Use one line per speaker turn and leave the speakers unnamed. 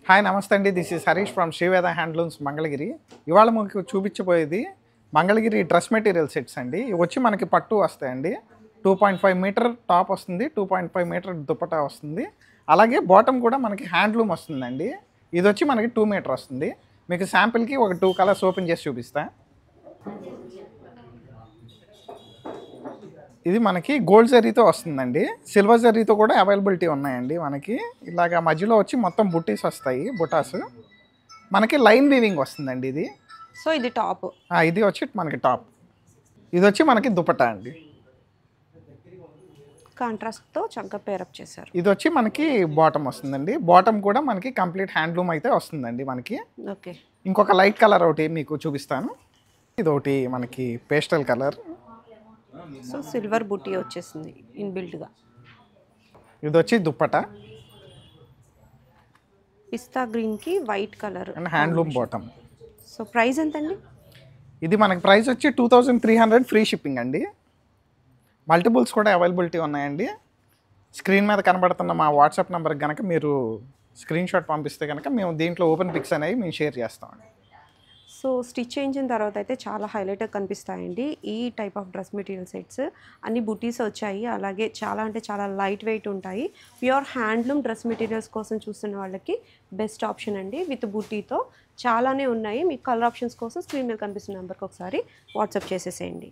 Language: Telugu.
హాయ్ నమస్తే అండి. This is Harish from Sri Veda handlooms Mangalagiri. ఇవాళ మీకు చూపించబోయేది మంగళగిరి డ్రెస్ మెటీరియల్ సెట్స్ అండి. ఇవి వచ్చి మనకి పట్టు వస్తాయండి. 2.5 మీటర్ టాప్ వస్తుంది, 2.5 మీటర్ దుపట్టా వస్తుంది. అలాగే బాటమ్ కూడా మనకి హ్యాండ్లూమ్ వస్తుందండి. ఇది వచ్చి మనకి 2 మీటర్ వస్తుంది. మీకు శాంపిల్కి ఒక 2 కలర్స్ ఓపెన్ చేసి చూపిస్తా. ఇది మనకి గోల్డ్ జరీతో వస్తుందండి. సిల్వర్ జరీతో కూడా అవైలబిలిటీ ఉన్నాయండి. మనకి ఇలాగ మధ్యలో వచ్చి మొత్తం బుట్టీస్ వస్తాయి, బుటాస్. మనకి లైన్ వీవింగ్ వస్తుందండి ఇది.
సో ఇది టాప్,
ఇది వచ్చి మనకి టాప్. ఇది వచ్చి మనకి దుపట్టా అండి.
కాంట్రాస్ట్తో చక్కగా పేరప్ చేశారు.
ఇది వచ్చి మనకి బాటమ్ వస్తుందండి. బాటమ్ కూడా మనకి కంప్లీట్ హ్యాండ్లూమ్ అయితే వస్తుందండి మనకి.
ఓకే,
ఇంకొక లైట్ కలర్ ఒకటి మీకు చూపిస్తాను. ఇది ఒకటి మనకి పేస్టల్ కలర్.
సో సిల్వర్ బుట్టి వచ్చేసింది ఇన్బిల్ట్గా.
ఇది వచ్చి దుప్పటా
పిస్తా గ్రీన్కి white colour
and handloom bottom.
So price ఎంతండి?
ఇది మనకి ప్రైస్ వచ్చి 2300 ఫ్రీ షిప్పింగ్ అండి. మల్టిపుల్స్ కూడా అవైలబిలిటీ ఉన్నాయండి. స్క్రీన్ మీద కనబడుతున్న మా వాట్సాప్ నెంబర్కి కనుక మీరు స్క్రీన్ షాట్ పంపిస్తే కనుక మేము దీంట్లో ఓపెన్ పిక్స్ అనేవి మేము షేర్ చేస్తామండి.
సో స్టిచ్ చేయించిన తర్వాత అయితే చాలా హైలైట్గా కనిపిస్తాయండి ఈ type of dress material sets. అన్ని బుటీస్ వచ్చాయి, అలాగే చాలా అంటే చాలా లైట్ వెయిట్ ఉంటాయి. ప్యూర్ హ్యాండ్లూమ్ డ్రెస్ మెటీరియల్స్ కోసం చూస్తున్న వాళ్ళకి బెస్ట్ ఆప్షన్ అండి. విత్ బుటీతో చాలానే ఉన్నాయి. మీకు కలర్ ఆప్షన్స్ కోసం స్క్రీన్ మీద కనిపిస్తున్న నెంబర్కి ఒకసారి వాట్సాప్ చేసేసేయండి.